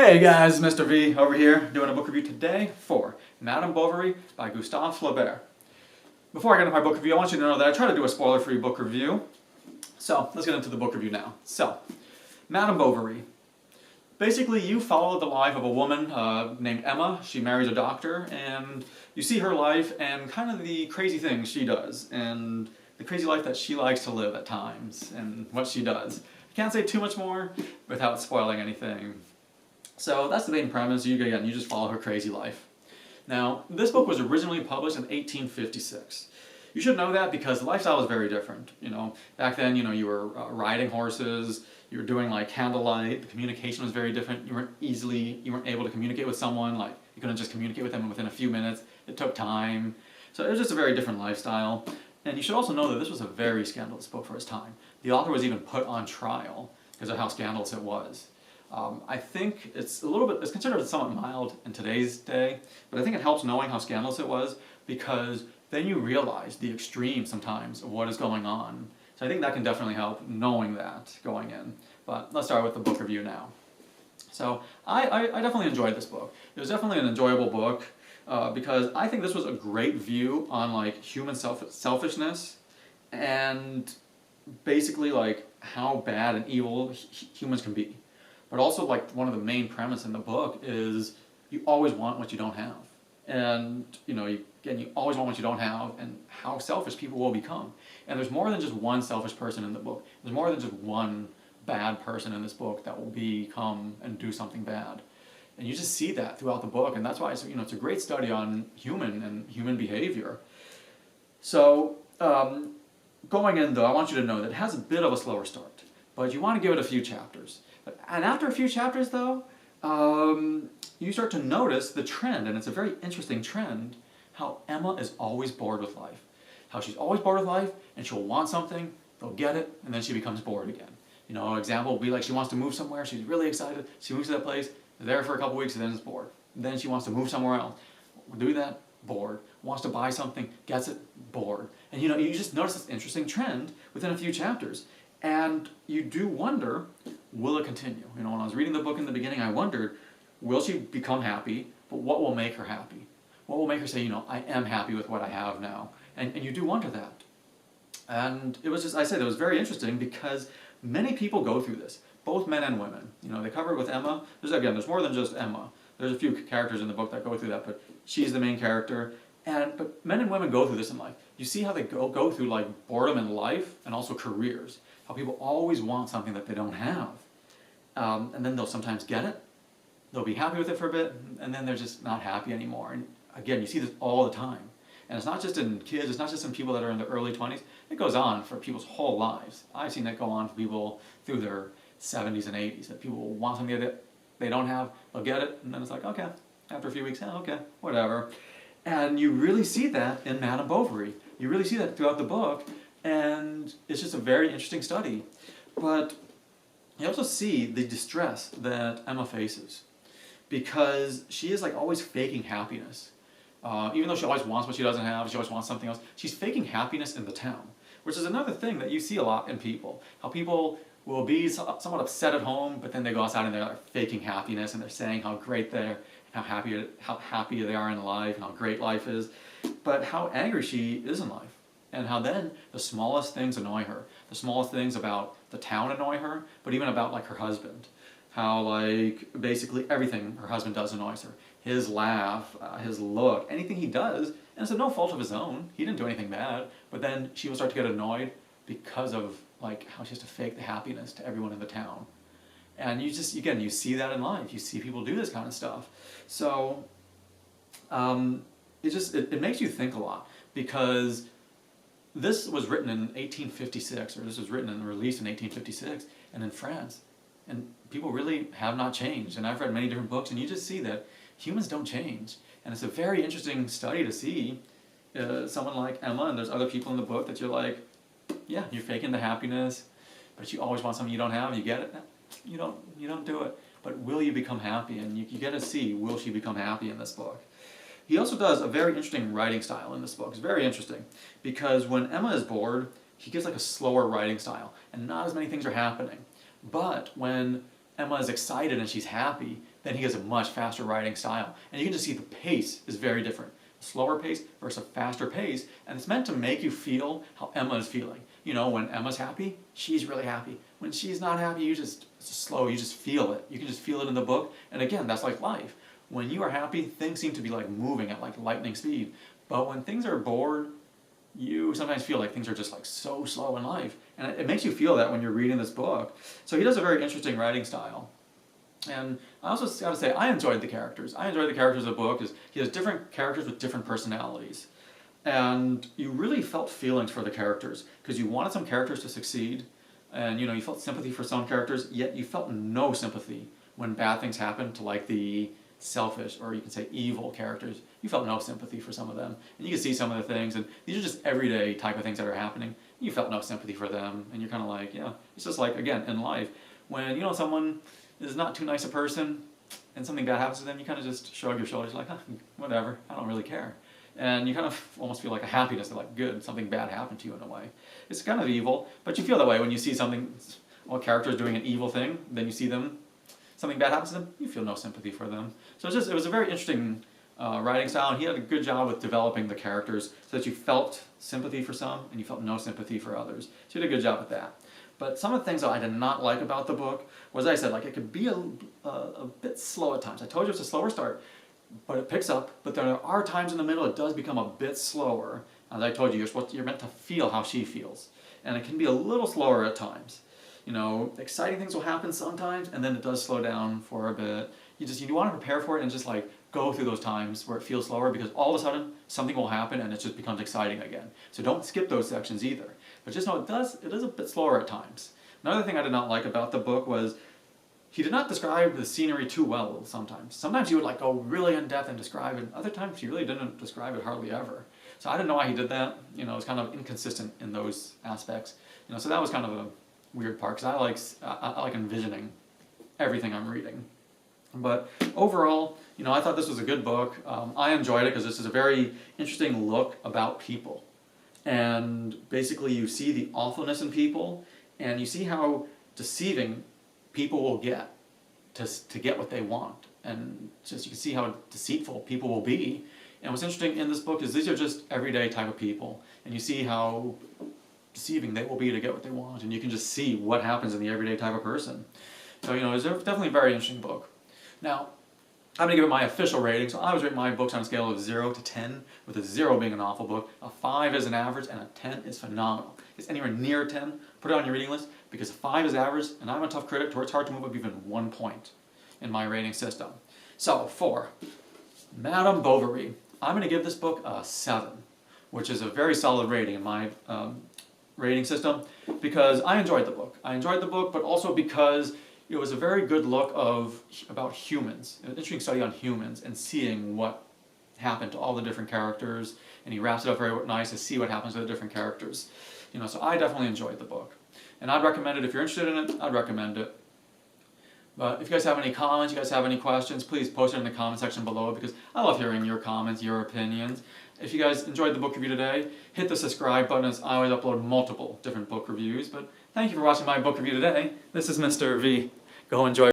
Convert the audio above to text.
Hey guys, Mr. V over here doing a book review today for Madame Bovary by Gustave Flaubert. Before I get into my book review, I want you to know that I try to do a spoiler-free book review. So let's get into the book review now. So, Madame Bovary. Basically, you follow the life of a woman named Emma. She marries a doctor, and you see her life and kind of the crazy things she does, and the crazy life that she likes to live at times, and what she does. I can't say too much more without spoiling anything. So that's the main premise. You just follow her crazy life. Now, this book was originally published in 1856. You should know that because the lifestyle was very different. Back then, you were riding horses, you were doing like candlelight, the communication was very different. You weren't able to communicate with someone, like you couldn't just communicate with them within a few minutes. It took time. So it was just a very different lifestyle. And you should also know that this was a very scandalous book for its time. The author was even put on trial because of how scandalous it was. I think it's considered somewhat mild in today's day, but I think it helps knowing how scandalous it was because then you realize the extreme sometimes of what is going on. So I think that can definitely help knowing that going in. But let's start with the book review now. So I definitely enjoyed this book. It was definitely an enjoyable book because I think this was a great view on like human selfishness and basically like how bad and evil humans can be. But also, like, one of the main premise in the book is you always want what you don't have. And, you always want what you don't have and how selfish people will become. And there's more than just one selfish person in the book. There's more than just one bad person in this book that will become and do something bad. And you just see that throughout the book. And that's why it's a great study on human behavior. So, going in, though, I want you to know that it has a bit of a slower start. But you want to give it a few chapters. And after a few chapters, though, you start to notice the trend, and it's a very interesting trend, how Emma is always bored with life. How she's always bored with life, and she'll want something, they'll get it, and then she becomes bored again. An example would be like she wants to move somewhere, she's really excited, she moves to that place, there for a couple weeks, and then is bored. And then she wants to move somewhere else. Do that, bored. Wants to buy something, gets it, bored. And you just notice this interesting trend within a few chapters. And you do wonder, will it continue? When I was reading the book in the beginning, I wondered, will she become happy, but what will make her happy? What will make her say, I am happy with what I have now? And you do wonder that. And it was it was very interesting because many people go through this, both men and women. They cover it with Emma. There's more than just Emma. There's a few characters in the book that go through that, but she's the main character. But men and women go through this in life. You see how they go through like boredom in life and also careers. How people always want something that they don't have. And then they'll sometimes get it. They'll be happy with it for a bit, and then they're just not happy anymore. And again, you see this all the time. And it's not just in kids, it's not just in people that are in the early 20s. It goes on for people's whole lives. I've seen that go on for people through their 70s and 80s, that people want something that they don't have, they'll get it, and then it's like, okay, after a few weeks, okay, whatever. And you really see that in Madame Bovary. You really see that throughout the book, and it's just a very interesting study. But you also see the distress that Emma faces, because she is like always faking happiness. Even though she always wants what she doesn't have, she always wants something else, she's faking happiness in the town, which is another thing that you see a lot in people. How people will be somewhat upset at home, but then they go outside and they're like faking happiness, and they're saying how great they're, how happy they are in life, and how great life is, but how angry she is in life. And how then the smallest things annoy her. The smallest things about the town annoy her, but even about like her husband. How like basically everything her husband does annoys her. His laugh, his look, anything he does, and it's no fault of his own. He didn't do anything bad, but then she will start to get annoyed because of like how she has to fake the happiness to everyone in the town. And you see that in life. You see people do this kind of stuff. So it makes you think a lot, because this was written in 1856, or this was written and released in 1856, and in France. And people really have not changed. And I've read many different books, and you just see that humans don't change. And it's a very interesting study to see someone like Emma, and there's other people in the book that you're like, yeah, you're faking the happiness, but you always want something you don't have, you get it? You don't do it. But will you become happy? And you get to see, will she become happy in this book? He also does a very interesting writing style in this book. It's very interesting, because when Emma is bored, he gives like a slower writing style, and not as many things are happening. But when Emma is excited and she's happy, then he has a much faster writing style. And you can just see the pace is very different. A slower pace versus a faster pace, and it's meant to make you feel how Emma is feeling. You know, when Emma's happy, she's really happy. When she's not happy, it's just slow, you just feel it. You can just feel it in the book, and again, that's like life. When you are happy, things seem to be like moving at like lightning speed. But when things are bored, you sometimes feel like things are just like so slow in life. And it makes you feel that when you're reading this book. So he does a very interesting writing style. And I also got to say, I enjoyed the characters. I enjoyed the characters of the book. He has different characters with different personalities. And you really felt feelings for the characters, because you wanted some characters to succeed. And you felt sympathy for some characters, yet you felt no sympathy when bad things happened to like the selfish, or you can say evil characters. You felt no sympathy for some of them. And you can see some of the things, and these are just everyday type of things that are happening. You felt no sympathy for them, and you're kind of like, yeah, it's just like, again, in life, when, someone is not too nice a person, and something bad happens to them, you kind of just shrug your shoulders like, whatever, I don't really care. And you kind of almost feel like a happiness, that like, good, something bad happened to you in a way. It's kind of evil, but you feel that way when you see something, a character is doing an evil thing, then you see them, something bad happens to them, you feel no sympathy for them. So it was a very interesting writing style, and he had a good job with developing the characters so that you felt sympathy for some and you felt no sympathy for others. So he did a good job with that. But some of the things that I did not like about the book was, as I said, like it could be a bit slow at times. I told you it's a slower start, but it picks up. But there are times in the middle it does become a bit slower. As I told you, you're meant to feel how she feels. And it can be a little slower at times. Exciting things will happen sometimes, and then it does slow down for a bit. You want to prepare for it and just like go through those times where it feels slower, because all of a sudden something will happen and it just becomes exciting again. So don't skip those sections either. But just know it is a bit slower at times. Another thing I did not like about the book was he did not describe the scenery too well sometimes. Sometimes he would like go really in depth and describe it. Other times he really didn't describe it hardly ever. So I didn't know why he did that. It's kind of inconsistent in those aspects. So that was kind of a weird part, because I like envisioning everything I'm reading. But overall, I thought this was a good book. I enjoyed it because this is a very interesting look about people. And basically you see the awfulness in people, and you see how deceiving people will get to get what they want. And just you can see how deceitful people will be. And what's interesting in this book is these are just everyday type of people. And you see how deceiving they will be to get what they want. And you can just see what happens in the everyday type of person. So, it's definitely a very interesting book. Now, I'm going to give it my official rating. So I was rating my books on a scale of 0 to 10, with a 0 being an awful book, a 5 is an average, and a 10 is phenomenal. If it's anywhere near 10, put it on your reading list, because a 5 is average, and I'm a tough critic, where it's hard to move up even 1 point in my rating system. So, for Madame Bovary, I'm going to give this book a 7, which is a very solid rating in my rating system, because I enjoyed the book. I enjoyed the book, but also because it was a very good look about humans, an interesting study on humans, and seeing what happened to all the different characters, and he wraps it up very nice to see what happens to the different characters. So I definitely enjoyed the book. And I'd recommend it. If you're interested in it, I'd recommend it. But if you guys have any comments, you guys have any questions, please post it in the comment section below, because I love hearing your comments, your opinions. If you guys enjoyed the book review today, hit the subscribe button, as I always upload multiple different book reviews. But thank you for watching my book review today. This is Mr. V. Go enjoy.